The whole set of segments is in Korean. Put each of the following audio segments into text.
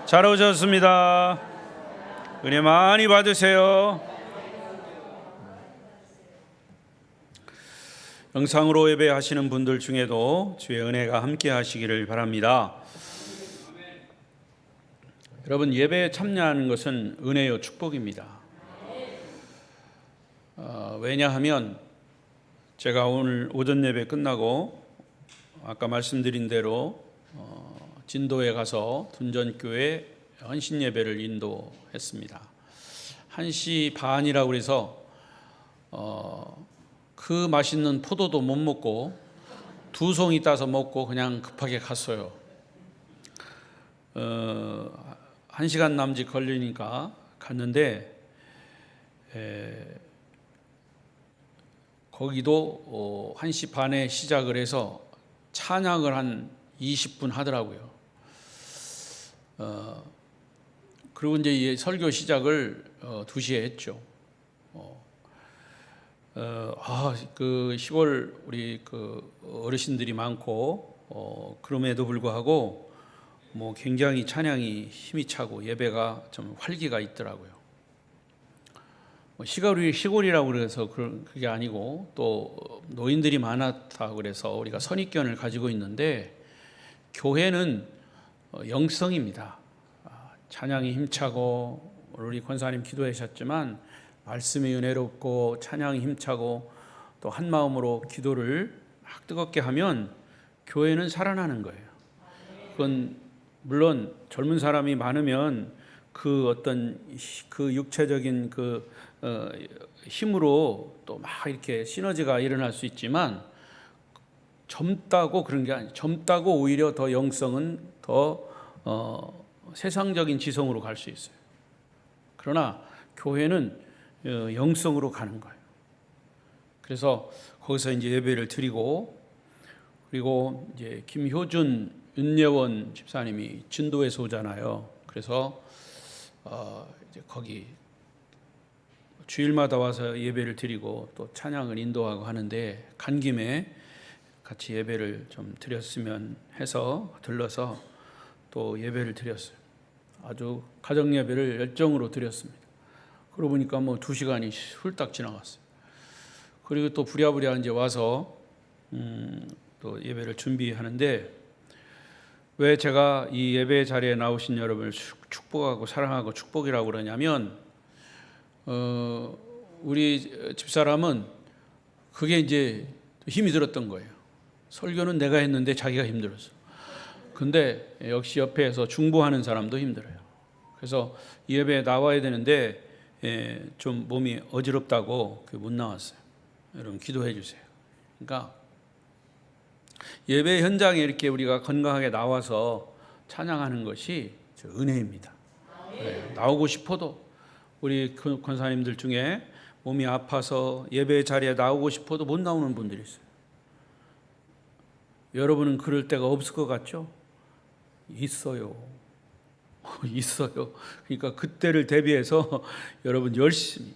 잘 오셨습니다. 은혜 많이 받으세요. 영상으로 예배하시는 분들 중에도 주의 은혜가 함께 하시기를 바랍니다. 여러분, 예배에 참여하는 것은 은혜요 축복입니다. 왜냐하면 제가 오늘 오전 예배 끝나고 아까 말씀드린 대로 진도에 가서 둔전교회 헌신 예배를 인도했습니다. 1시 반이라고 해서 그 맛있는 포도도 못 먹고 2송이 따서 먹고 그냥 급하게 갔어요. 1시간 남짓 걸리니까 갔는데 거기도 1시 반에 시작을 해서 찬양을 한 20분 하더라고요. 그리고 이제 설교 시작을 2시에 했죠. 그 시골 우리 그 어르신들이 많고 그럼에도 불구하고 뭐 굉장히 찬양이 힘이 차고 예배가 좀 활기가 있더라고요. 시골이라고 그래서 그게 아니고 또 노인들이 많았다 그래서 우리가 선입견을 가지고 있는데 교회는 영성입니다. 찬양이 힘차고 우리 권사님 기도하셨지만 말씀이 은혜롭고 찬양이 힘차고 또 한 마음으로 기도를 막 뜨겁게 하면 교회는 살아나는 거예요. 그건 물론 젊은 사람이 많으면 그 어떤 그 육체적인 그 힘으로 또 막 이렇게 시너지가 일어날 수 있지만 젊다고 그런 게 아니에요. 젊다고 오히려 더 영성은 더 세상적인 지성으로 갈 수 있어요. 그러나 교회는 영성으로 가는 거예요. 그래서 거기서 이제 예배를 드리고 그리고 이제 김효준 윤예원 집사님이 진도에서 오잖아요. 그래서 이제 거기 주일마다 와서 예배를 드리고 또 찬양을 인도하고 하는데 간 김에 같이 예배를 좀 드렸으면 해서 들러서 또 예배를 드렸어요. 아주 가정 예배를 열정으로 드렸습니다. 그러고 보니까 뭐 2시간이 훌딱 지나갔어요. 그리고 또 부랴부랴 이제 와서 또 예배를 준비하는데 왜 제가 이 예배 자리에 나오신 여러분을 축복하고 사랑하고 축복이라고 그러냐면 우리 집사람은 그게 이제 힘이 들었던 거예요. 설교는 내가 했는데 자기가 힘들었어. 근데 역시 옆에서 중보하는 사람도 힘들어요. 그래서 예배에 나와야 되는데 좀 몸이 어지럽다고 못 나왔어요. 여러분 기도해 주세요. 그러니까 예배 현장에 이렇게 우리가 건강하게 나와서 찬양하는 것이 은혜입니다. 나오고 싶어도 우리 권사님들 중에 몸이 아파서 예배 자리에 나오고 싶어도 못 나오는 분들이 있어요. 여러분은 그럴 때가 없을 것 같죠? 있어요. 있어요. 그러니까 그때를 대비해서 여러분 열심히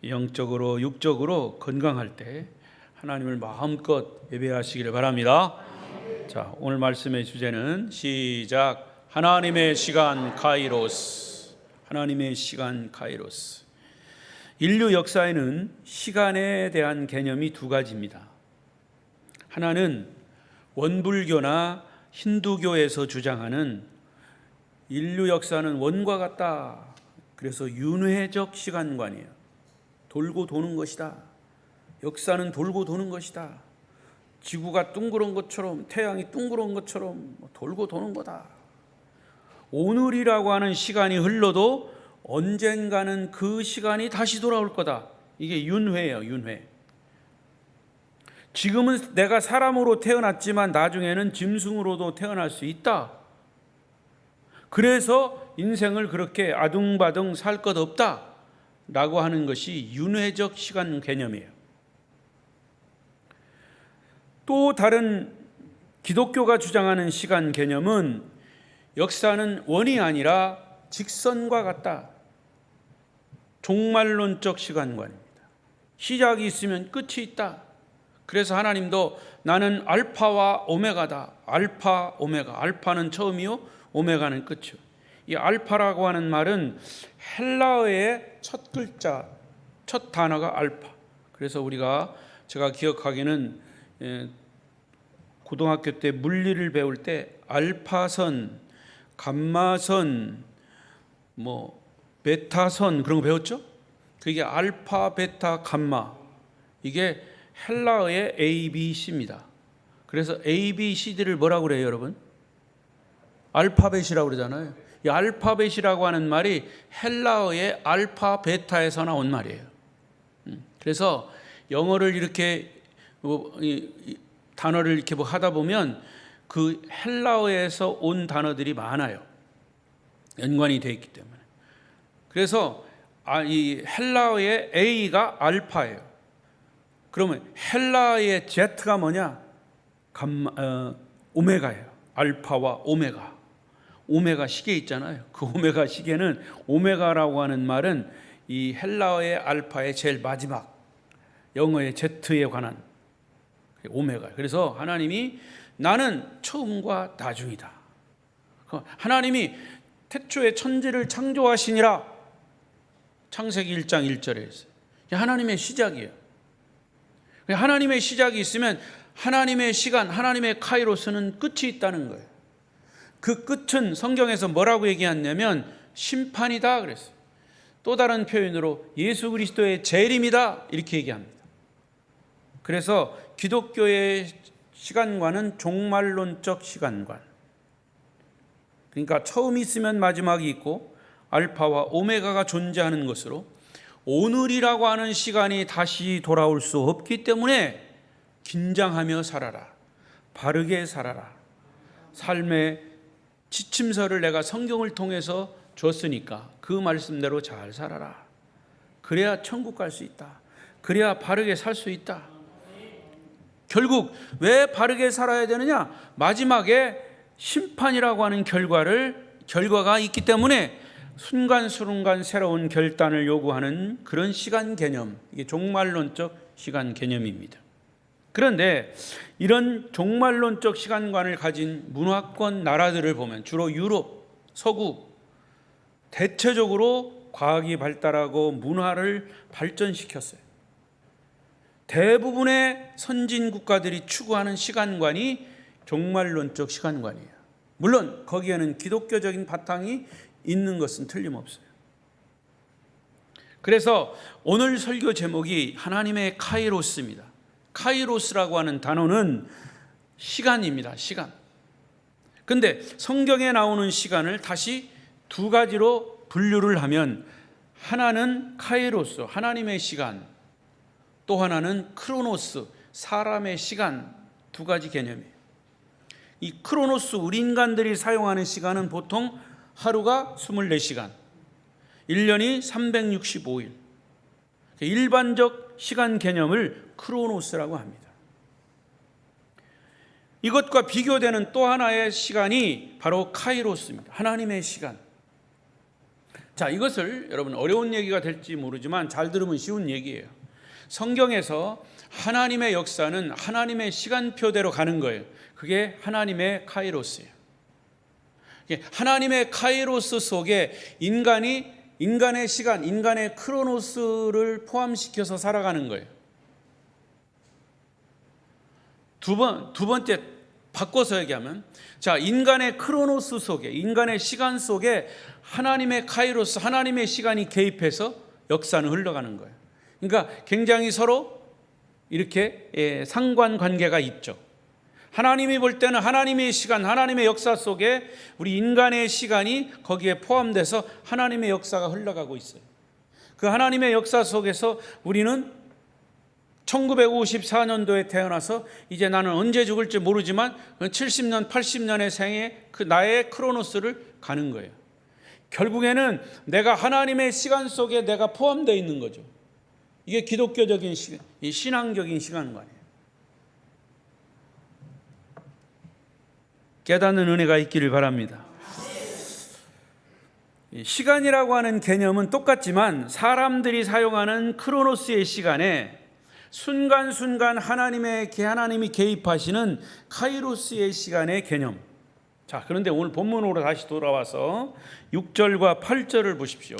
영적으로 육적으로 건강할 때 하나님을 마음껏 예배하시기를 바랍니다. 자, 오늘 말씀의 주제는 시작. 하나님의 시간 카이로스. 하나님의 시간 카이로스. 인류 역사에는 시간에 대한 개념이 2가지입니다. 하나는 원불교나 힌두교에서 주장하는 인류 역사는 원과 같다. 그래서 윤회적 시간관이에요. 돌고 도는 것이다. 역사는 돌고 도는 것이다. 지구가 둥그런 것처럼 태양이 둥그런 것처럼 돌고 도는 거다. 오늘이라고 하는 시간이 흘러도 언젠가는 그 시간이 다시 돌아올 거다. 이게 윤회예요. 윤회. 지금은 내가 사람으로 태어났지만 나중에는 짐승으로도 태어날 수 있다. 그래서 인생을 그렇게 아둥바둥 살 것 없다 라고 하는 것이 윤회적 시간 개념이에요. 또 다른 기독교가 주장하는 시간 개념은 역사는 원이 아니라 직선과 같다. 종말론적 시간관입니다. 시작이 있으면 끝이 있다. 그래서 하나님도 나는 알파와 오메가다. 알파, 오메가. 알파는 처음이요, 오메가는 끝이요. 이 알파라고 하는 말은 헬라어의 첫 글자, 첫 단어가 알파. 그래서 제가 기억하기에는 고등학교 때 물리를 배울 때 알파선, 감마선, 베타선 그런 거 배웠죠? 그게 알파, 베타, 감마. 이게 헬라어의 ABC입니다. 그래서 ABCD를 뭐라고 그래요, 여러분? 알파벳이라고 그러잖아요. 이 알파벳이라고 하는 말이 헬라어의 알파, 베타에서 나온 말이에요. 그래서 영어를 이렇게 단어를 이렇게 하다 보면 그 헬라어에서 온 단어들이 많아요. 연관이 되어 있기 때문에. 그래서 이 헬라어의 A가 알파예요. 그러면 헬라어의 Z가 뭐냐? 오메가예요. 알파와 오메가. 오메가 시계 있잖아요. 그 오메가 시계는, 오메가라고 하는 말은 이 헬라어의 알파의 제일 마지막, 영어의 Z에 관한 오메가. 그래서 하나님이 나는 처음과 나중이다. 하나님이 태초에 천지를 창조하시니라. 창세기 1장 1절에 있어요. 하나님의 시작이에요. 하나님의 시작이 있으면 하나님의 시간, 하나님의 카이로스는 끝이 있다는 거예요. 그 끝은 성경에서 뭐라고 얘기했냐면 심판이다 그랬어요. 또 다른 표현으로 예수 그리스도의 재림이다 이렇게 얘기합니다. 그래서 기독교의 시간관은 종말론적 시간관. 그러니까 처음이 있으면 마지막이 있고 알파와 오메가가 존재하는 것으로, 오늘이라고 하는 시간이 다시 돌아올 수 없기 때문에 긴장하며 살아라. 바르게 살아라. 삶의 지침서를 내가 성경을 통해서 줬으니까 그 말씀대로 잘 살아라. 그래야 천국 갈 수 있다. 그래야 바르게 살 수 있다. 결국 왜 바르게 살아야 되느냐? 마지막에 심판이라고 하는 결과가 있기 때문에 순간순간 새로운 결단을 요구하는 그런 시간 개념, 이게 종말론적 시간 개념입니다. 그런데 이런 종말론적 시간관을 가진 문화권 나라들을 보면 주로 유럽, 서구, 대체적으로 과학이 발달하고 문화를 발전시켰어요. 대부분의 선진 국가들이 추구하는 시간관이 종말론적 시간관이에요. 물론 거기에는 기독교적인 바탕이 있는 것은 틀림없어요. 그래서 오늘 설교 제목이 하나님의 카이로스입니다. 카이로스라고 하는 단어는 시간입니다. 시간. 근데 성경에 나오는 시간을 다시 두 가지로 분류를 하면, 하나는 카이로스, 하나님의 시간, 또 하나는 크로노스, 사람의 시간, 두 가지 개념이에요. 이 크로노스, 우리 인간들이 사용하는 시간은 보통 하루가 24시간, 1년이 365일. 일반적 시간 개념을 크로노스라고 합니다. 이것과 비교되는 또 하나의 시간이 바로 카이로스입니다. 하나님의 시간. 자, 이것을 여러분 어려운 얘기가 될지 모르지만 잘 들으면 쉬운 얘기예요. 성경에서 하나님의 역사는 하나님의 시간표대로 가는 거예요. 그게 하나님의 카이로스예요. 하나님의 카이로스 속에 인간의 시간, 인간의 크로노스를 포함시켜서 살아가는 거예요. 두 번째 바꿔서 얘기하면, 자, 인간의 크로노스 속에, 인간의 시간 속에 하나님의 카이로스, 하나님의 시간이 개입해서 역사는 흘러가는 거예요. 그러니까 굉장히 서로 이렇게 상관관계가 있죠. 하나님이 볼 때는 하나님의 시간, 하나님의 역사 속에 우리 인간의 시간이 거기에 포함돼서 하나님의 역사가 흘러가고 있어요. 그 하나님의 역사 속에서 우리는 1954년도에 태어나서 이제 나는 언제 죽을지 모르지만 70년, 80년의 생에 그 나의 크로노스를 가는 거예요. 결국에는 내가 하나님의 시간 속에 내가 포함되어 있는 거죠. 이게 기독교적인 신앙적인 시간관이에요. 깨닫는 은혜가 있기를 바랍니다. 시간이라고 하는 개념은 똑같지만 사람들이 사용하는 크로노스의 시간에 순간순간 하나님이 개입하시는 카이로스의 시간의 개념, 자, 그런데 오늘 본문으로 다시 돌아와서 6절과 8절을 보십시오.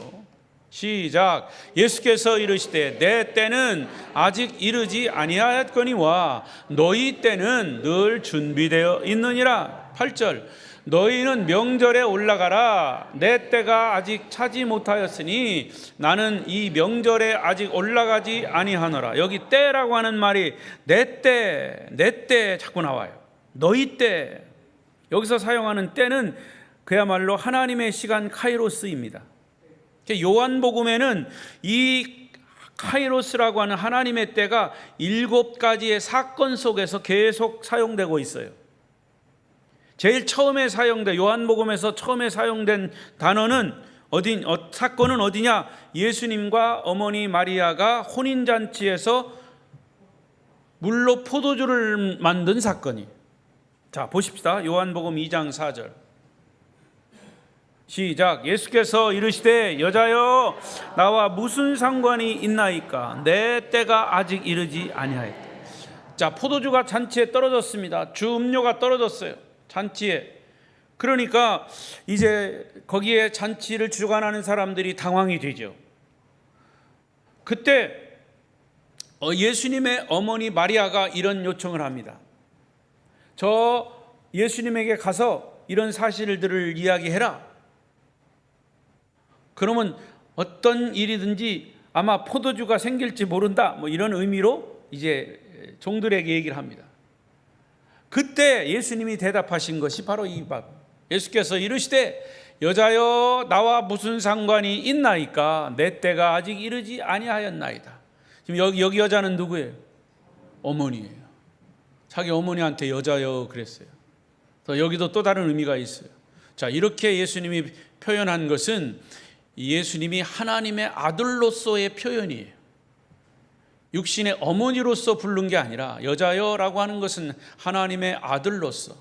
시작. 예수께서 이르시되 내 때는 아직 이르지 아니하였거니와 너희 때는 늘 준비되어 있느니라. 8절. 너희는 명절에 올라가라. 내 때가 아직 차지 못하였으니 나는 이 명절에 아직 올라가지 아니하노라. 여기 때라고 하는 말이 내 때 자꾸 나와요. 너희 때. 여기서 사용하는 때는 그야말로 하나님의 시간 카이로스입니다. 요한복음에는 이 카이로스라고 하는 하나님의 때가 7가지의 사건 속에서 계속 사용되고 있어요. 제일 처음에 사용된, 요한복음에서 처음에 사용된 단어는 사건은 어디냐? 예수님과 어머니 마리아가 혼인잔치에서 물로 포도주를 만든 사건이. 자, 보십시다. 요한복음 2장 4절. 시작. 예수께서 이르시되 여자여 나와 무슨 상관이 있나이까? 내 때가 아직 이르지 아니하였다. 자, 포도주가 잔치에 떨어졌습니다. 주 음료가 떨어졌어요, 잔치에. 그러니까 이제 거기에 잔치를 주관하는 사람들이 당황이 되죠. 그때 예수님의 어머니 마리아가 이런 요청을 합니다. 저 예수님에게 가서 이런 사실들을 이야기해라. 그러면 어떤 일이든지 아마 포도주가 생길지 모른다, 이런 의미로 이제 종들에게 얘기를 합니다. 그때 예수님이 대답하신 것이 바로 이 밥. 예수께서 이르시되 여자여 나와 무슨 상관이 있나이까? 내 때가 아직 이르지 아니하였나이다. 지금 여기 여자는 누구예요? 어머니예요. 자기 어머니한테 여자여 그랬어요. 여기도 또 다른 의미가 있어요. 자, 이렇게 예수님이 표현한 것은 예수님이 하나님의 아들로서의 표현이에요. 육신의 어머니로서 부른 게 아니라 여자여라고 하는 것은 하나님의 아들로서.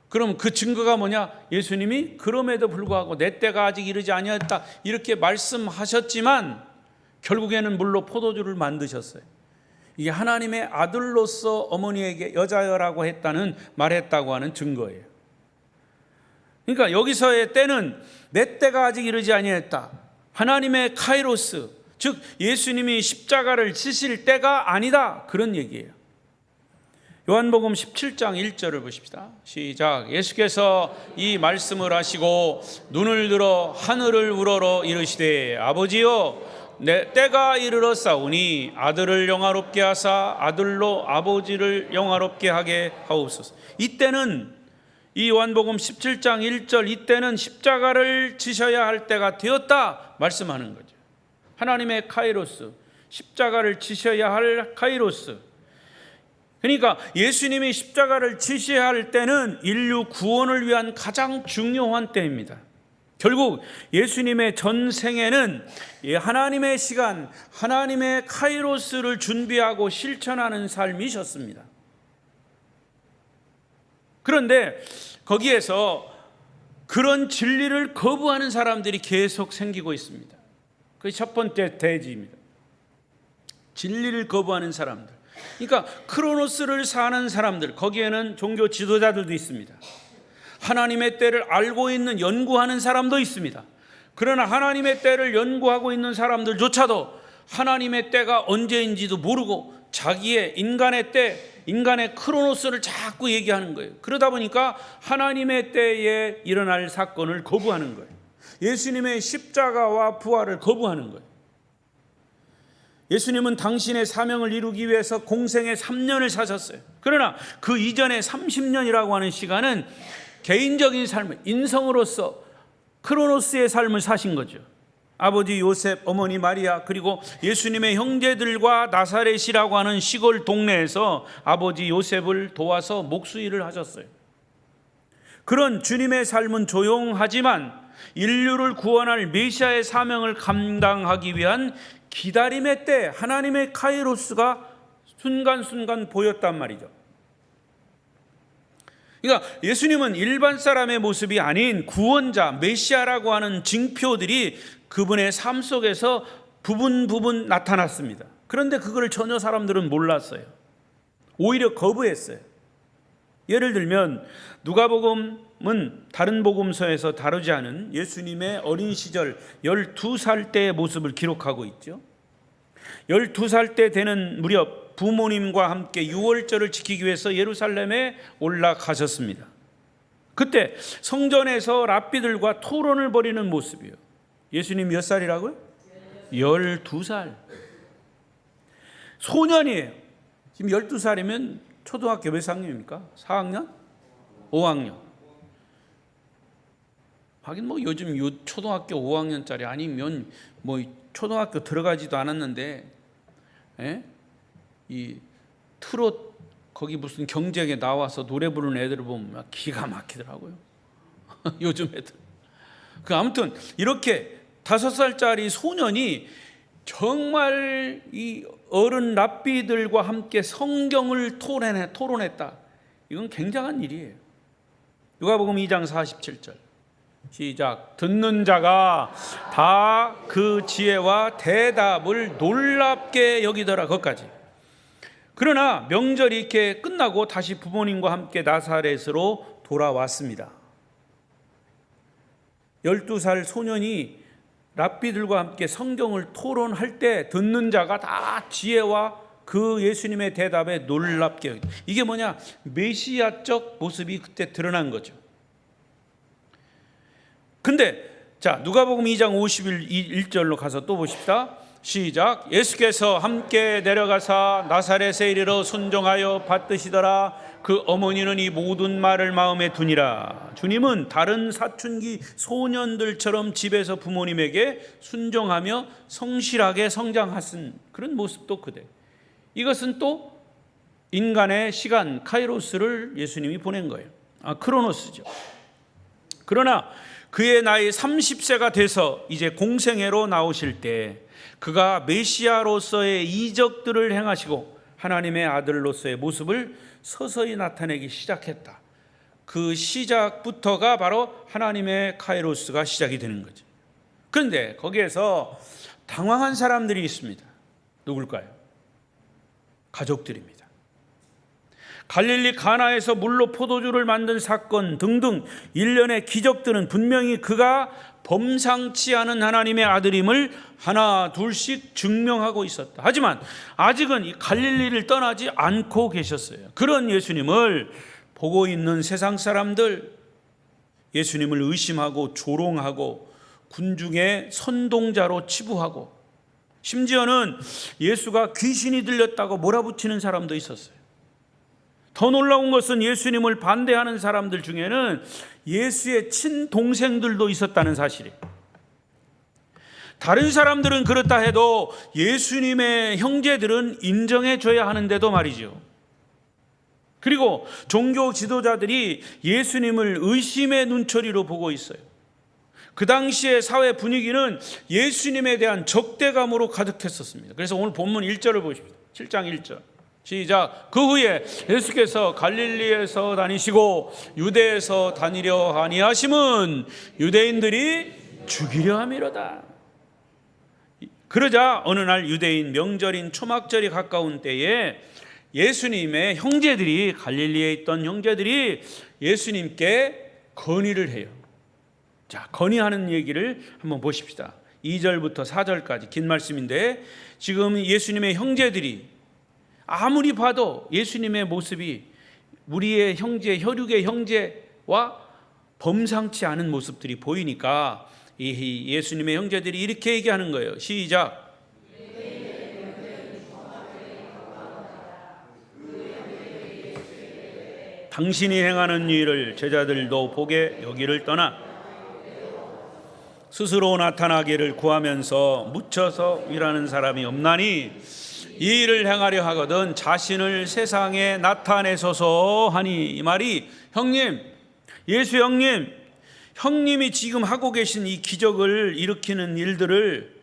그럼 그 증거가 뭐냐? 예수님이 그럼에도 불구하고 내 때가 아직 이르지 아니하였다 이렇게 말씀하셨지만 결국에는 물로 포도주를 만드셨어요. 이게 하나님의 아들로서 어머니에게 여자여라고 말했다고 하는 증거예요. 그러니까 여기서의 때는 내 때가 아직 이르지 아니했다. 하나님의 카이로스, 즉 예수님이 십자가를 지실 때가 아니다, 그런 얘기예요. 요한복음 17장 1절을 보십시다. 시작. 예수께서 이 말씀을 하시고 눈을 들어 하늘을 우러러 이르시되 아버지여 내 때가 이르렀사오니 아들을 영화롭게 하사 아들로 아버지를 영화롭게 하게 하옵소서. 이때는 이 요한복음 17장 1절 이때는 십자가를 지셔야 할 때가 되었다 말씀하는 거죠. 하나님의 카이로스, 십자가를 지셔야 할 카이로스. 그러니까 예수님이 십자가를 지셔야 할 때는 인류 구원을 위한 가장 중요한 때입니다. 결국 예수님의 전생에는 하나님의 시간, 하나님의 카이로스를 준비하고 실천하는 삶이셨습니다. 그런데 거기에서 그런 진리를 거부하는 사람들이 계속 생기고 있습니다. 그게 첫 번째 대지입니다. 진리를 거부하는 사람들. 그러니까 크로노스를 사는 사람들, 거기에는 종교 지도자들도 있습니다. 하나님의 때를 알고 있는, 연구하는 사람도 있습니다. 그러나 하나님의 때를 연구하고 있는 사람들조차도 하나님의 때가 언제인지도 모르고 자기의 인간의 때, 인간의 크로노스를 자꾸 얘기하는 거예요. 그러다 보니까 하나님의 때에 일어날 사건을 거부하는 거예요. 예수님의 십자가와 부활을 거부하는 거예요. 예수님은 당신의 사명을 이루기 위해서 공생의 3년을 사셨어요. 그러나 그 이전의 30년이라고 하는 시간은 개인적인 삶을, 인성으로서 크로노스의 삶을 사신 거죠. 아버지 요셉, 어머니 마리아, 그리고 예수님의 형제들과 나사렛이라고 하는 시골 동네에서 아버지 요셉을 도와서 목수일을 하셨어요. 그런 주님의 삶은 조용하지만 인류를 구원할 메시아의 사명을 감당하기 위한 기다림의 때, 하나님의 카이로스가 순간순간 보였단 말이죠. 그러니까 예수님은 일반 사람의 모습이 아닌 구원자, 메시아라고 하는 징표들이 그분의 삶 속에서 부분 나타났습니다. 그런데 그걸 전혀 사람들은 몰랐어요. 오히려 거부했어요. 예를 들면 누가복음 다른 복음서에서 다루지 않은 예수님의 어린 시절 12살 때의 모습을 기록하고 있죠. 12살 때 되는 무렵 부모님과 함께 유월절을 지키기 위해서 예루살렘에 올라가셨습니다. 그때 성전에서 랍비들과 토론을 벌이는 모습이에요. 예수님 몇 살이라고요? 12살. 소년이에요. 지금 12살이면 초등학교 몇 학년입니까? 4학년? 5학년. 하긴 뭐 요즘 초등학교 5학년짜리 아니면 뭐 초등학교 들어가지도 않았는데, 이 트롯 거기 무슨 경쟁에 나와서 노래 부르는 애들을 보면 기가 막히더라고요. 요즘 애들. 아무튼 이렇게 5살짜리 소년이 정말 이 어른 랍비들과 함께 성경을 토론했다. 이건 굉장한 일이에요. 누가복음 2장 47절. 시작. 듣는 자가 다 그 지혜와 대답을 놀랍게 여기더라. 거기까지. 그러나 명절이 이렇게 끝나고 다시 부모님과 함께 나사렛으로 돌아왔습니다. 12살 소년이 랍비들과 함께 성경을 토론할 때 듣는 자가 다 지혜와 그 예수님의 대답에 놀랍게 여기다. 이게 뭐냐? 메시아적 모습이 그때 드러난 거죠. 근데 자, 누가복음 2장 51절로 가서 또 보십시다. 시작. 예수께서 함께 내려가사 나사렛에 이르러 순종하여 받드시더라. 그 어머니는 이 모든 말을 마음에 두니라. 주님은 다른 사춘기 소년들처럼 집에서 부모님에게 순종하며 성실하게 성장하신 그런 모습도 그대. 이것은 또 인간의 시간 카이로스를 예수님이 보낸 거예요. 크로노스죠. 그러나 그의 나이 30세가 돼서 이제 공생애로 나오실 때 그가 메시아로서의 이적들을 행하시고 하나님의 아들로서의 모습을 서서히 나타내기 시작했다. 그 시작부터가 바로 하나님의 카이로스가 시작이 되는 거죠. 그런데 거기에서 당황한 사람들이 있습니다. 누굴까요? 가족들입니다. 갈릴리 가나에서 물로 포도주를 만든 사건 등등 일련의 기적들은 분명히 그가 범상치 않은 하나님의 아들임을 하나 둘씩 증명하고 있었다. 하지만 아직은 이 갈릴리를 떠나지 않고 계셨어요. 그런 예수님을 보고 있는 세상 사람들, 예수님을 의심하고 조롱하고 군중의 선동자로 치부하고 심지어는 예수가 귀신이 들렸다고 몰아붙이는 사람도 있었어요. 더 놀라운 것은 예수님을 반대하는 사람들 중에는 예수의 친동생들도 있었다는 사실이에요. 다른 사람들은 그렇다 해도 예수님의 형제들은 인정해 줘야 하는데도 말이죠. 그리고 종교 지도자들이 예수님을 의심의 눈초리로 보고 있어요. 그 당시의 사회 분위기는 예수님에 대한 적대감으로 가득했었습니다. 그래서 오늘 본문 1절을 보십시오. 7장 1절. 시작. 그 후에 예수께서 갈릴리에서 다니시고 유대에서 다니려 아니하심은 유대인들이 죽이려 함이로다. 그러자 어느 날 유대인 명절인 초막절이 가까운 때에 예수님의 형제들이, 갈릴리에 있던 형제들이 예수님께 건의를 해요. 자, 건의하는 얘기를 한번 보십시다. 2절부터 4절까지 긴 말씀인데, 지금 예수님의 형제들이 아무리 봐도 예수님의 모습이 우리의 형제, 혈육의 형제와 범상치 않은 모습들이 보이니까 이 예수님의 형제들이 이렇게 얘기하는 거예요. 시작. 당신이 행하는 일을 제자들도 보게 여기를 떠나 스스로 나타나기를 구하면서 묻혀서 일하는 사람이 없나니 이 일을 행하려 하거든 자신을 세상에 나타내소서 하니. 이 말이 형님, 예수 형님이 지금 하고 계신 이 기적을 일으키는 일들을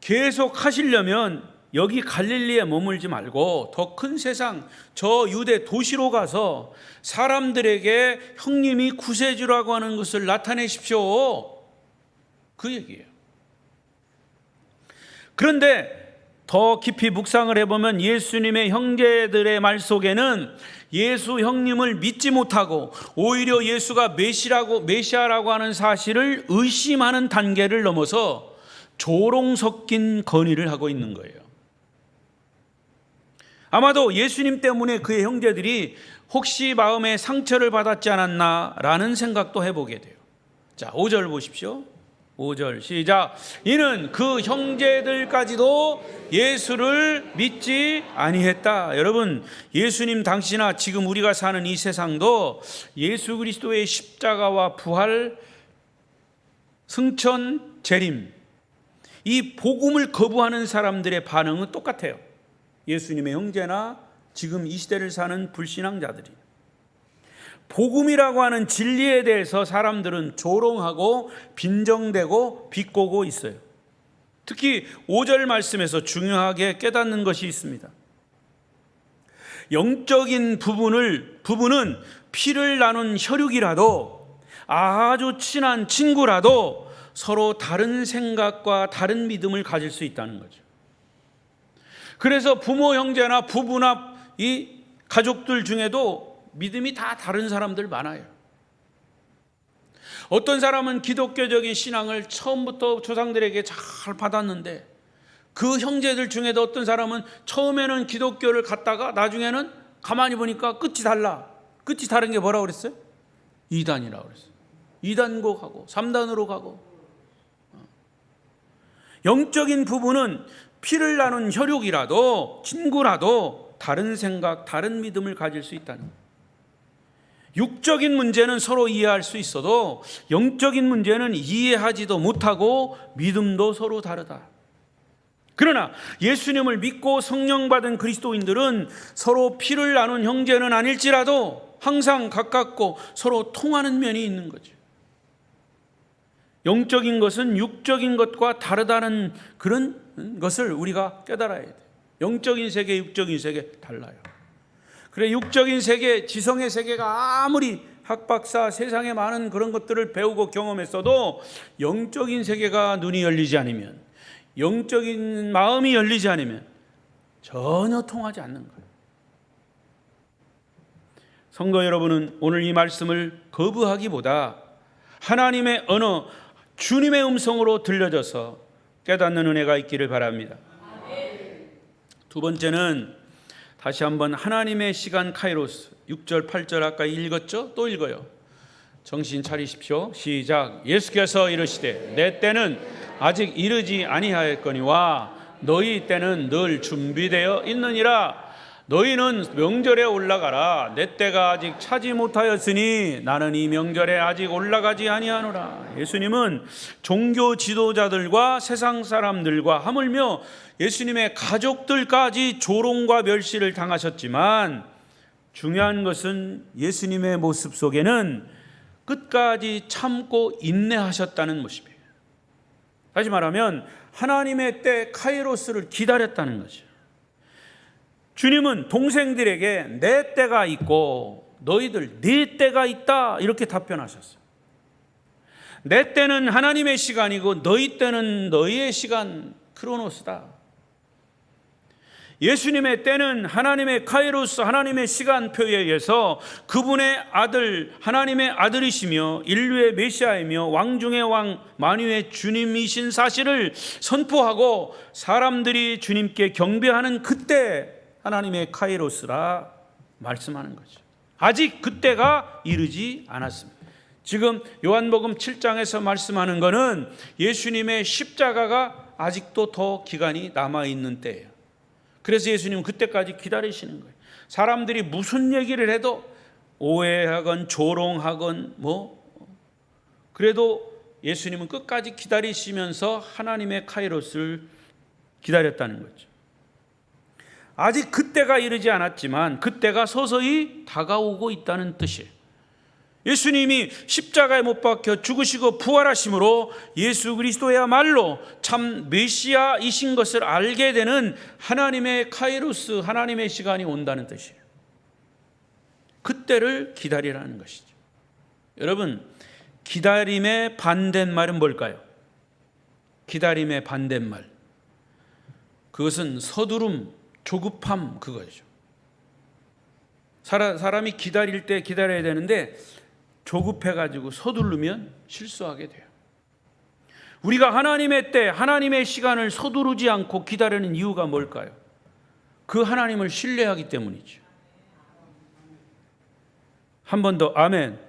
계속 하시려면 여기 갈릴리에 머물지 말고 더 큰 세상, 저 유대 도시로 가서 사람들에게 형님이 구세주라고 하는 것을 나타내십시오. 그 얘기예요. 그런데 더 깊이 묵상을 해보면 예수님의 형제들의 말 속에는 예수 형님을 믿지 못하고 오히려 예수가 메시아라고 하는 사실을 의심하는 단계를 넘어서 조롱 섞인 건의를 하고 있는 거예요. 아마도 예수님 때문에 그의 형제들이 혹시 마음에 상처를 받았지 않았나라는 생각도 해보게 돼요. 자, 5절 보십시오. 5절 시작. 이는 그 형제들까지도 예수를 믿지 아니했다. 여러분, 예수님 당시나 지금 우리가 사는 이 세상도 예수 그리스도의 십자가와 부활, 승천, 재림, 이 복음을 거부하는 사람들의 반응은 똑같아요. 예수님의 형제나 지금 이 시대를 사는 불신앙자들이 복음이라고 하는 진리에 대해서 사람들은 조롱하고 빈정대고 비꼬고 있어요. 특히 5절 말씀에서 중요하게 깨닫는 것이 있습니다. 영적인 부분은 피를 나눈 혈육이라도 아주 친한 친구라도 서로 다른 생각과 다른 믿음을 가질 수 있다는 거죠. 그래서 부모, 형제나 부부나 이 가족들 중에도 믿음이 다 다른 사람들 많아요. 어떤 사람은 기독교적인 신앙을 처음부터 조상들에게 잘 받았는데 그 형제들 중에도 어떤 사람은 처음에는 기독교를 갖다가 나중에는 가만히 보니까 끝이 달라. 끝이 다른 게 뭐라고 그랬어요? 이단이라고 그랬어요. 2단고 가고 3단으로 가고. 영적인 부분은 피를 나눈 혈육이라도 친구라도 다른 생각, 다른 믿음을 가질 수 있다는 거예요. 육적인 문제는 서로 이해할 수 있어도 영적인 문제는 이해하지도 못하고 믿음도 서로 다르다. 그러나 예수님을 믿고 성령 받은 그리스도인들은 서로 피를 나눈 형제는 아닐지라도 항상 가깝고 서로 통하는 면이 있는 거죠. 영적인 것은 육적인 것과 다르다는 그런 것을 우리가 깨달아야 돼요. 영적인 세계, 육적인 세계 달라요. 그래, 육적인 세계, 지성의 세계가 아무리 학박사 세상에 많은 그런 것들을 배우고 경험했어도 영적인 세계가 눈이 열리지 않으면, 영적인 마음이 열리지 않으면 전혀 통하지 않는 거예요. 성도 여러분은 오늘 이 말씀을 거부하기보다 하나님의 언어, 주님의 음성으로 들려져서 깨닫는 은혜가 있기를 바랍니다. 두 번째는 다시 한번 하나님의 시간 카이로스 6절 8절 아까 읽었죠? 또 읽어요. 정신 차리십시오. 시작. 예수께서 이르시되 내 때는 아직 이르지 아니하였거니와 너희 때는 늘 준비되어 있느니라. 너희는 명절에 올라가라. 내 때가 아직 차지 못하였으니 나는 이 명절에 아직 올라가지 아니하노라. 예수님은 종교 지도자들과 세상 사람들과 하물며 예수님의 가족들까지 조롱과 멸시를 당하셨지만 중요한 것은 예수님의 모습 속에는 끝까지 참고 인내하셨다는 모습이에요. 다시 말하면 하나님의 때 카이로스를 기다렸다는 거죠. 주님은 동생들에게 내 때가 있고 너희들 네 때가 있다 이렇게 답변하셨어요. 내 때는 하나님의 시간이고 너희 때는 너희의 시간 크로노스다. 예수님의 때는 하나님의 카이로스, 하나님의 시간표에 의해서 그분의 아들, 하나님의 아들이시며 인류의 메시아이며 왕 중의 왕, 만유의 주님이신 사실을 선포하고 사람들이 주님께 경배하는 그때 하나님의 카이로스라 말씀하는 거죠. 아직 그때가 이르지 않았습니다. 지금 요한복음 7장에서 말씀하는 것은 예수님의 십자가가 아직도 더 기간이 남아있는 때예요. 그래서 예수님은 그때까지 기다리시는 거예요. 사람들이 무슨 얘기를 해도 오해하건 조롱하건 그래도 예수님은 끝까지 기다리시면서 하나님의 카이로스를 기다렸다는 거죠. 아직 그때가 이르지 않았지만 그때가 서서히 다가오고 있다는 뜻이에요. 예수님이 십자가에 못 박혀 죽으시고 부활하심으로 예수 그리스도야말로 참 메시아이신 것을 알게 되는 하나님의 카이로스, 하나님의 시간이 온다는 뜻이에요. 그때를 기다리라는 것이죠. 여러분, 기다림의 반대말은 뭘까요? 기다림의 반대말, 그것은 서두름, 조급함, 그거죠. 사람이 기다릴 때 기다려야 되는데 조급해가지고 서두르면 실수하게 돼요. 우리가 하나님의 때, 하나님의 시간을 서두르지 않고 기다리는 이유가 뭘까요? 그 하나님을 신뢰하기 때문이죠. 한 번 더 아멘.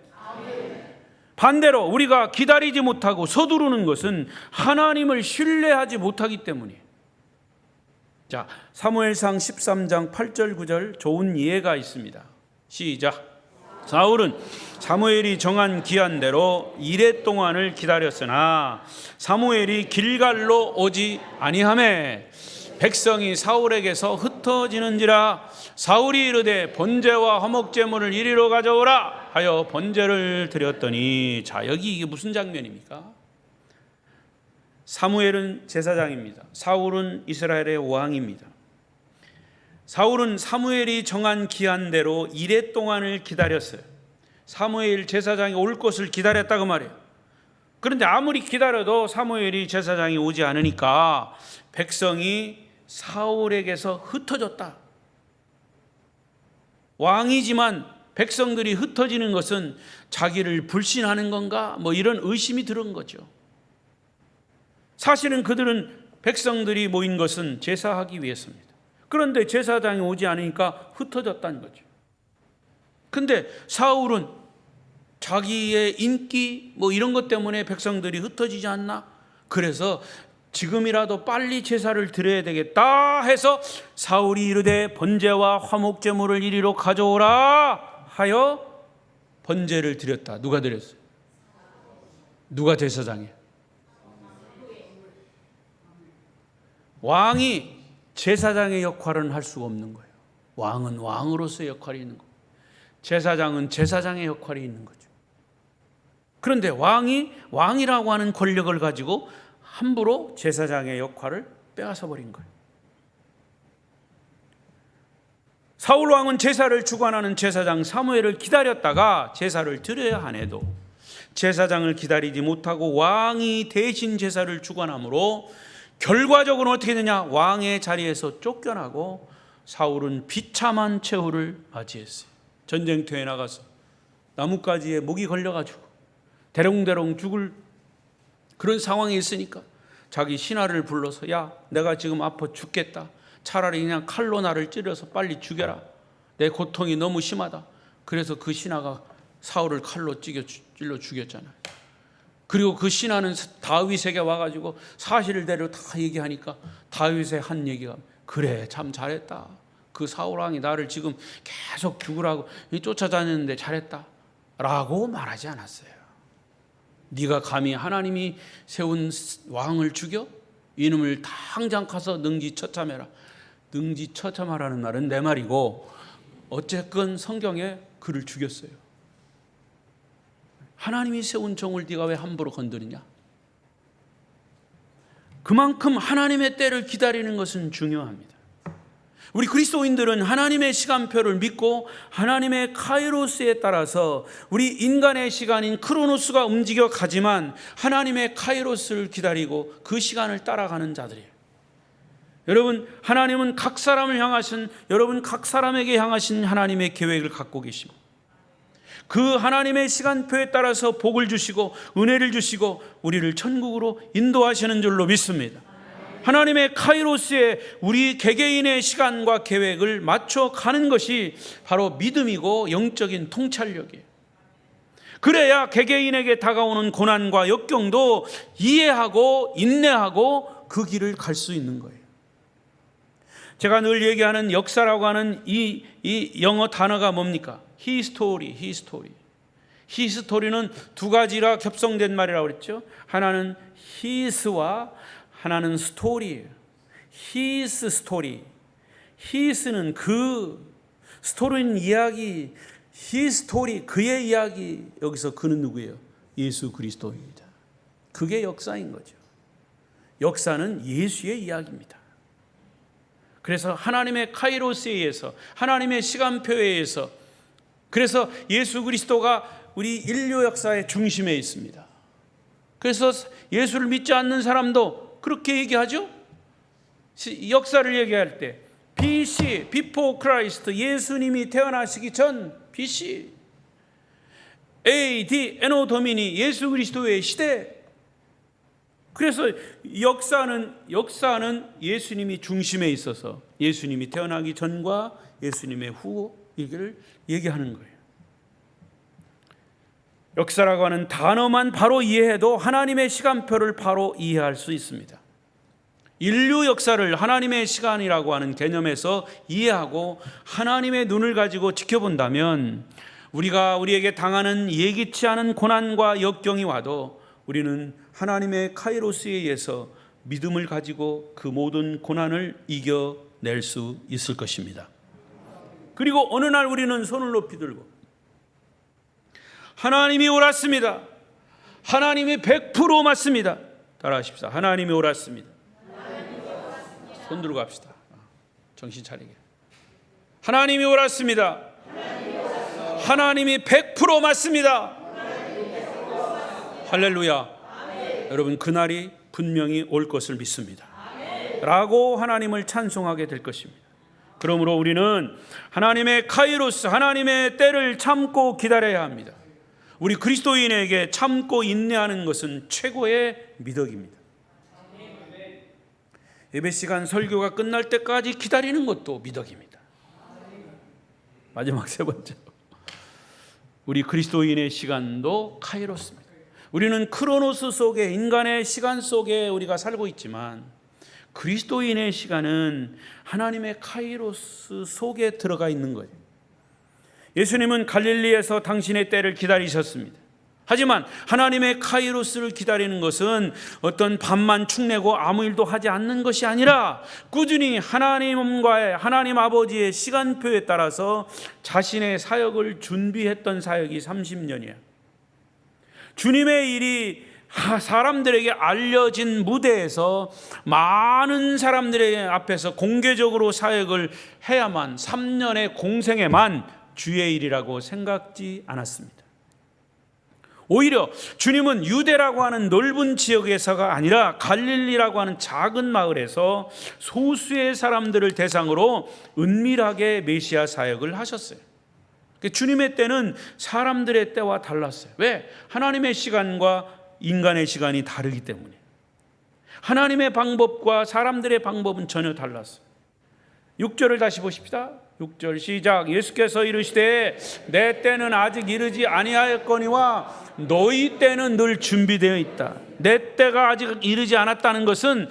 반대로 우리가 기다리지 못하고 서두르는 것은 하나님을 신뢰하지 못하기 때문이에요. 자, 사무엘상 13장 8절 9절 좋은 예가 있습니다. 시작. 사울은 사무엘이 정한 기한대로 이레 동안을 기다렸으나 사무엘이 길갈로 오지 아니하매 백성이 사울에게서 흩어지는지라 사울이 이르되 번제와 화목제물을 이리로 가져오라 하여 번제를 드렸더니, 자, 여기 이게 무슨 장면입니까? 사무엘은 제사장입니다. 사울은 이스라엘의 왕입니다. 사울은 사무엘이 정한 기한대로 이레 동안을 기다렸어요. 사무엘 제사장이 올 것을 기다렸다고 말해요. 그런데 아무리 기다려도 사무엘이 제사장이 오지 않으니까 백성이 사울에게서 흩어졌다. 왕이지만 백성들이 흩어지는 것은 자기를 불신하는 건가? 뭐 이런 의심이 들은 거죠. 사실은 그들은 백성들이 모인 것은 제사하기 위해서입니다. 그런데 제사장이 오지 않으니까 흩어졌다는 거죠. 근데 사울은 자기의 인기 뭐 이런 것 때문에 백성들이 흩어지지 않나? 그래서 지금이라도 빨리 제사를 드려야 되겠다 해서 사울이 이르되 번제와 화목제물을 이리로 가져오라 하여 번제를 드렸다. 누가 드렸어요? 누가 제사장이에요? 왕이 제사장의 역할은 할 수가 없는 거예요. 왕은 왕으로서의 역할이 있는 거예요. 제사장은 제사장의 역할이 있는 거죠. 그런데 왕이 왕이라고 하는 권력을 가지고 함부로 제사장의 역할을 빼앗아 버린 거예요. 사울 왕은 제사를 주관하는 제사장 사무엘을 기다렸다가 제사를 드려야 하네도 제사장을 기다리지 못하고 왕이 대신 제사를 주관하므로 결과적으로 어떻게 되냐? 왕의 자리에서 쫓겨나고 사울은 비참한 최후를 맞이했어요. 전쟁터에 나가서 나뭇가지에 목이 걸려가지고 대롱대롱 죽을 그런 상황이 있으니까 자기 신하를 불러서, 야, 내가 지금 아파 죽겠다. 차라리 그냥 칼로 나를 찌르서 빨리 죽여라. 내 고통이 너무 심하다. 그래서 그 신하가 사울을 칼로 찔러 죽였잖아요. 그리고 그 신하는 다윗에게 와가지고 사실대로 다 얘기하니까 다윗의 한 얘기가, 그래, 참 잘했다. 그 사울 왕이 나를 지금 계속 죽으라고 쫓아다녔는데 잘했다 라고 말하지 않았어요. 네가 감히 하나님이 세운 왕을 죽여? 이놈을 당장 가서 능지처참해라. 능지처참하라는 말은 내 말이고, 어쨌건 성경에 그를 죽였어요. 하나님이 세운 종을 네가 왜 함부로 건드리냐? 그만큼 하나님의 때를 기다리는 것은 중요합니다. 우리 그리스도인들은 하나님의 시간표를 믿고 하나님의 카이로스에 따라서 우리 인간의 시간인 크로노스가 움직여 가지만 하나님의 카이로스를 기다리고 그 시간을 따라가는 자들이에요. 여러분, 하나님은 각 사람을 향하신, 여러분 각 사람에게 향하신 하나님의 계획을 갖고 계십니다. 그 하나님의 시간표에 따라서 복을 주시고 은혜를 주시고 우리를 천국으로 인도하시는 줄로 믿습니다. 하나님의 카이로스에 우리 개개인의 시간과 계획을 맞춰 가는 것이 바로 믿음이고 영적인 통찰력이에요. 그래야 개개인에게 다가오는 고난과 역경도 이해하고 인내하고 그 길을 갈 수 있는 거예요. 제가 늘 얘기하는 역사라고 하는 이 영어 단어가 뭡니까? 히스토리는 두 가지라 겹성된 말이라고 그랬죠. 하나는 his와 하나는 스토리예요. his story. his는 그, 스토리는 이야기, his story 그의 이야기. 여기서 그는 누구예요? 예수 그리스도입니다. 그게 역사인 거죠. 역사는 예수의 이야기입니다. 그래서 하나님의 카이로스에 의해서, 하나님의 시간표에 의해서, 그래서 예수 그리스도가 우리 인류 역사의 중심에 있습니다. 그래서 예수를 믿지 않는 사람도 그렇게 얘기하죠. 역사를 얘기할 때 BC, Before Christ, 예수님이 태어나시기 전 BC, AD, 에노 도미니, 예수 그리스도의 시대. 그래서 역사는 예수님이 중심에 있어서 예수님이 태어나기 전과 예수님의 후이를 얘기하는 거예요. 역사라고 하는 단어만 바로 이해해도 하나님의 시간표를 바로 이해할 수 있습니다. 인류 역사를 하나님의 시간이라고 하는 개념에서 이해하고 하나님의 눈을 가지고 지켜본다면 우리에게 당하는 예기치 않은 고난과 역경이 와도 우리는 하나님의 카이로스에 의해서 믿음을 가지고 그 모든 고난을 이겨낼 수 있을 것입니다. 그리고 어느 날 우리는 손을 높이 들고 하나님이 옳았습니다. 하나님이 100% 맞습니다. 따라하십시다. 하나님이 옳았습니다. 손 들고 합시다. 정신 차리게. 하나님이 옳았습니다. 하나님이 100% 맞습니다. 할렐루야. 여러분, 그날이 분명히 올 것을 믿습니다. 라고 하나님을 찬송하게 될 것입니다. 그러므로 우리는 하나님의 카이로스, 하나님의 때를 참고 기다려야 합니다. 우리 그리스도인에게 참고 인내하는 것은 최고의 미덕입니다. 예배 시간 설교가 끝날 때까지 기다리는 것도 미덕입니다. 마지막 세 번째, 우리 그리스도인의 시간도 카이로스입니다. 우리는 크로노스 속에, 인간의 시간 속에 우리가 살고 있지만 그리스도인의 시간은 하나님의 카이로스 속에 들어가 있는 거예요. 예수님은 갈릴리에서 당신의 때를 기다리셨습니다. 하지만 하나님의 카이로스를 기다리는 것은 어떤 밤만 축내고 아무 일도 하지 않는 것이 아니라 꾸준히 하나님 아버지의 시간표에 따라서 자신의 사역을 준비했던 사역이 30년이에요. 주님의 일이 사람들에게 알려진 무대에서 많은 사람들의 앞에서 공개적으로 사역을 해야만 3년의 공생에만 주의 일이라고 생각지 않았습니다. 오히려 주님은 유대라고 하는 넓은 지역에서가 아니라 갈릴리라고 하는 작은 마을에서 소수의 사람들을 대상으로 은밀하게 메시아 사역을 하셨어요. 주님의 때는 사람들의 때와 달랐어요. 왜? 하나님의 시간과 인간의 시간이 다르기 때문에. 하나님의 방법과 사람들의 방법은 전혀 달랐어요. 6절을 다시 보십시다. 6절 시작. 예수께서 이르시되 내 때는 아직 이르지 아니하였거니와 너희 때는 늘 준비되어 있다. 내 때가 아직 이르지 않았다는 것은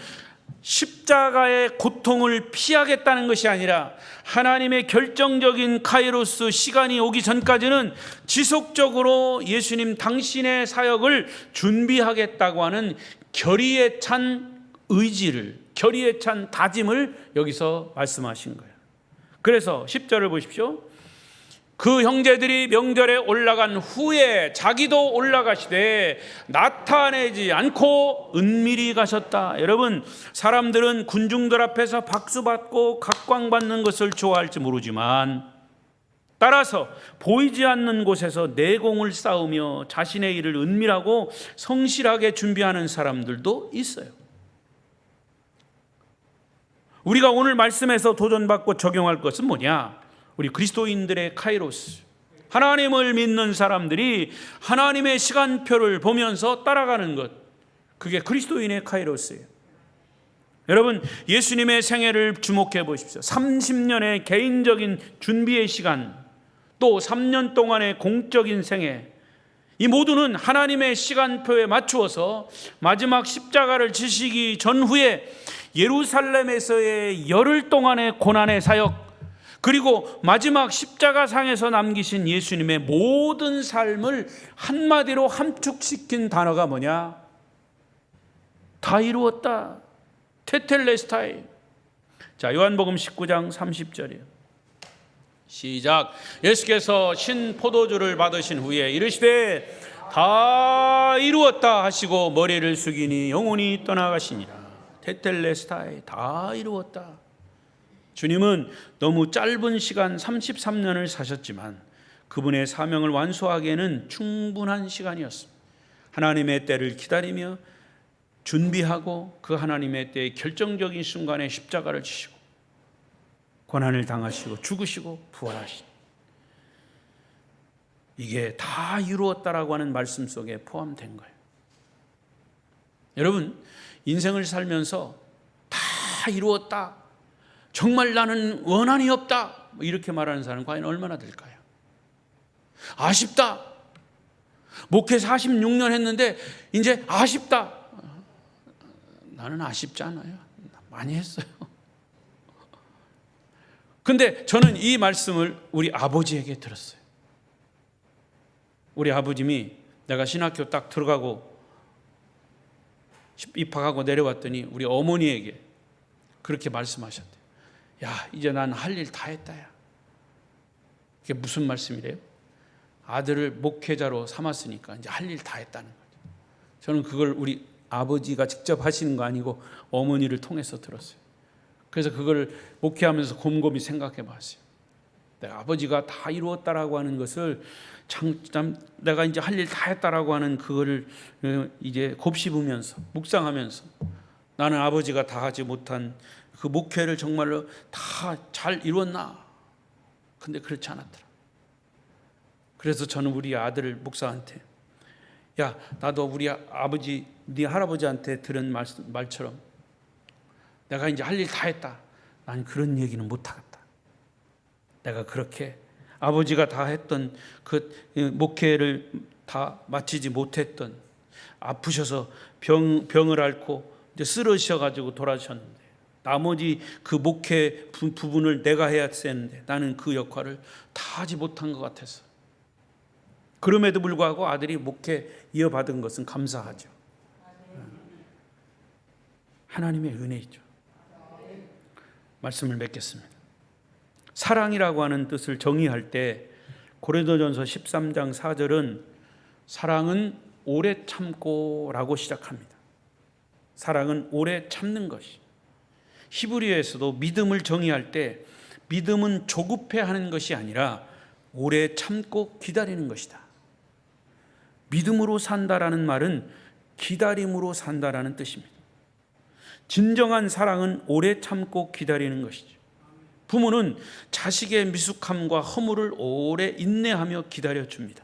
십자가의 고통을 피하겠다는 것이 아니라 하나님의 결정적인 카이로스 시간이 오기 전까지는 지속적으로 예수님 당신의 사역을 준비하겠다고 하는 결의에 찬 의지를, 결의에 찬 다짐을 여기서 말씀하신 거예요. 그래서 10절을 보십시오. 그 형제들이 명절에 올라간 후에 자기도 올라가시되 나타내지 않고 은밀히 가셨다. 여러분, 사람들은 군중들 앞에서 박수받고 각광받는 것을 좋아할지 모르지만 따라서 보이지 않는 곳에서 내공을 쌓으며 자신의 일을 은밀하고 성실하게 준비하는 사람들도 있어요. 우리가 오늘 말씀에서 도전받고 적용할 것은 뭐냐? 우리 그리스도인들의 카이로스, 하나님을 믿는 사람들이 하나님의 시간표를 보면서 따라가는 것, 그게 그리스도인의 카이로스예요. 여러분, 예수님의 생애를 주목해 보십시오. 30년의 개인적인 준비의 시간, 또 3년 동안의 공적인 생애, 이 모두는 하나님의 시간표에 맞추어서 마지막 십자가를 지시기 전후에 예루살렘에서의 열흘 동안의 고난의 사역, 그리고 마지막 십자가상에서 남기신 예수님의 모든 삶을 한마디로 함축시킨 단어가 뭐냐? 다 이루었다. 테텔레스타이. 자, 요한복음 19장 30절이에요. 시작. 예수께서 신 포도주를 받으신 후에 이르시되 다 이루었다 하시고 머리를 숙이니 영혼이 떠나가시니라. 테텔레스타이. 다 이루었다. 주님은 너무 짧은 시간 33년을 사셨지만 그분의 사명을 완수하기에는 충분한 시간이었습니다. 하나님의 때를 기다리며 준비하고 그 하나님의 때의 결정적인 순간에 십자가를 지시고 고난을 당하시고 죽으시고 부활하신, 이게 다 이루었다라고 하는 말씀 속에 포함된 거예요. 여러분, 인생을 살면서 다 이루었다, 정말 나는 원한이 없다, 이렇게 말하는 사람은 과연 얼마나 될까요? 아쉽다, 목회 46년 했는데 이제 아쉽다. 나는 아쉽지 않아요. 많이 했어요. 근데 저는 이 말씀을 우리 아버지에게 들었어요. 우리 아버님이, 내가 신학교 딱 들어가고 입학하고 내려왔더니 우리 어머니에게 그렇게 말씀하셨대요. 야, 이제 난 할 일 다 했다. 야. 이게 무슨 말씀이래요? 아들을 목회자로 삼았으니까 이제 할 일 다 했다는 거죠. 저는 그걸 우리 아버지가 직접 하시는 거 아니고 어머니를 통해서 들었어요. 그래서 그걸 목회하면서 곰곰이 생각해 봤어요. 내가 아버지가 다 이루었다라고 하는 것을 참 내가 이제 할 일 다 했다라고 하는 그거를 이제 곱씹으면서 묵상하면서, 나는 아버지가 다 하지 못한 그 목회를 정말로 다 잘 이루었나? 근데 그렇지 않았더라. 그래서 저는 우리 아들 목사한테, 야, 나도 우리 아버지, 네 할아버지한테 들은 말처럼 내가 이제 할 일 다 했다, 난 그런 얘기는 못 하겠다. 내가 그렇게 아버지가 다 했던 그 목회를 다 마치지 못했던, 아프셔서 병을 앓고 이제 쓰러지셔가지고 돌아가셨는데, 나머지 그 목회 부분을 내가 해야 했는데 나는 그 역할을 다 하지 못한 것 같아서, 그럼에도 불구하고 아들이 목회 이어받은 것은 감사하죠. 하나님의 은혜이죠. 말씀을 맺겠습니다. 사랑이라고 하는 뜻을 정의할 때 고린도전서 13장 4절은 사랑은 오래 참고라고 시작합니다. 사랑은 오래 참는 것이. 히브리어에서도 믿음을 정의할 때 믿음은 조급해하는 것이 아니라 오래 참고 기다리는 것이다. 믿음으로 산다라는 말은 기다림으로 산다라는 뜻입니다. 진정한 사랑은 오래 참고 기다리는 것이죠. 부모는 자식의 미숙함과 허물을 오래 인내하며 기다려줍니다.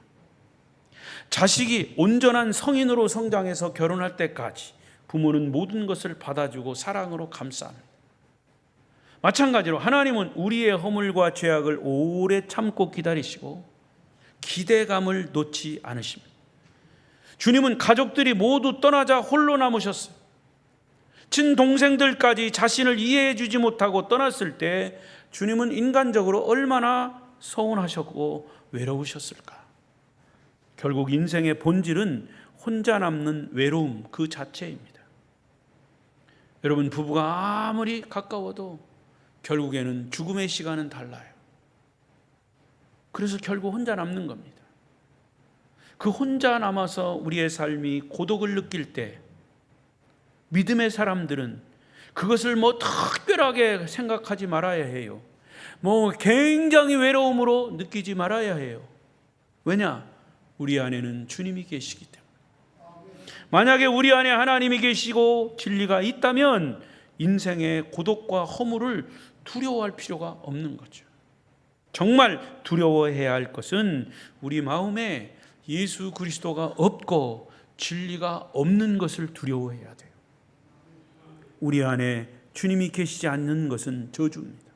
자식이 온전한 성인으로 성장해서 결혼할 때까지 부모는 모든 것을 받아주고 사랑으로 감싸합니다. 마찬가지로 하나님은 우리의 허물과 죄악을 오래 참고 기다리시고 기대감을 놓지 않으십니다. 주님은 가족들이 모두 떠나자 홀로 남으셨어요. 친동생들까지 자신을 이해해 주지 못하고 떠났을 때 주님은 인간적으로 얼마나 서운하셨고 외로우셨을까. 결국 인생의 본질은 혼자 남는 외로움 그 자체입니다. 여러분, 부부가 아무리 가까워도 결국에는 죽음의 시간은 달라요. 그래서 결국 혼자 남는 겁니다. 그 혼자 남아서 우리의 삶이 고독을 느낄 때 믿음의 사람들은 그것을 특별하게 생각하지 말아야 해요. 굉장히 외로움으로 느끼지 말아야 해요. 왜냐? 우리 안에는 주님이 계시기 때문에. 만약에 우리 안에 하나님이 계시고 진리가 있다면 인생의 고독과 허물을 두려워할 필요가 없는 거죠. 정말 두려워해야 할 것은 우리 마음에 예수 그리스도가 없고 진리가 없는 것을 두려워해야 돼요. 우리 안에 주님이 계시지 않는 것은 저주입니다.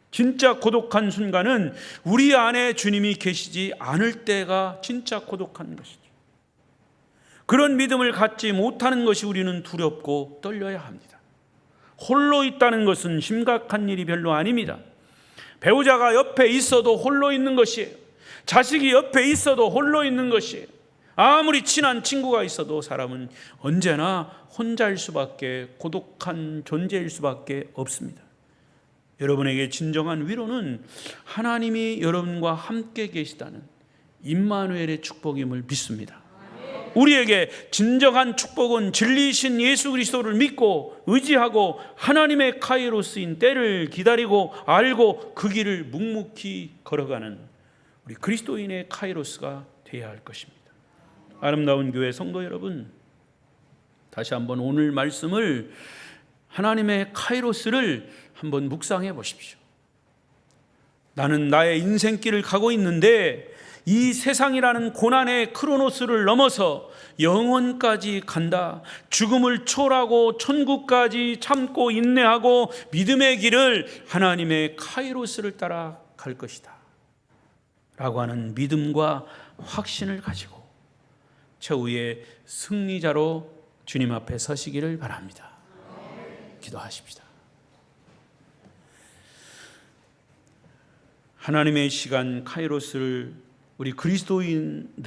진짜 고독한 순간은 우리 안에 주님이 계시지 않을 때가 진짜 고독한 것이죠. 그런 믿음을 갖지 못하는 것이 우리는 두렵고 떨려야 합니다. 홀로 있다는 것은 심각한 일이 별로 아닙니다. 배우자가 옆에 있어도 홀로 있는 것이에요. 자식이 옆에 있어도 홀로 있는 것이에요. 아무리 친한 친구가 있어도 사람은 언제나 혼자일 수밖에, 고독한 존재일 수밖에 없습니다. 여러분에게 진정한 위로는 하나님이 여러분과 함께 계시다는 임마누엘의 축복임을 믿습니다. 우리에게 진정한 축복은 진리이신 예수 그리스도를 믿고 의지하고 하나님의 카이로스인 때를 기다리고 알고 그 길을 묵묵히 걸어가는 우리 그리스도인의 카이로스가 되어야 할 것입니다. 아름다운 교회 성도 여러분, 다시 한번 오늘 말씀을, 하나님의 카이로스를 한번 묵상해 보십시오. 나는 나의 인생길을 가고 있는데 이 세상이라는 고난의 크로노스를 넘어서 영원까지 간다. 죽음을 초월하고 천국까지 참고 인내하고 믿음의 길을 하나님의 카이로스를 따라 갈 것이다 라고 하는 믿음과 확신을 가지고 최후의 승리자로 주님 앞에 서시기를 바랍니다. 기도하십시다. 하나님의 시간 카이로스를 우리 그리스도인들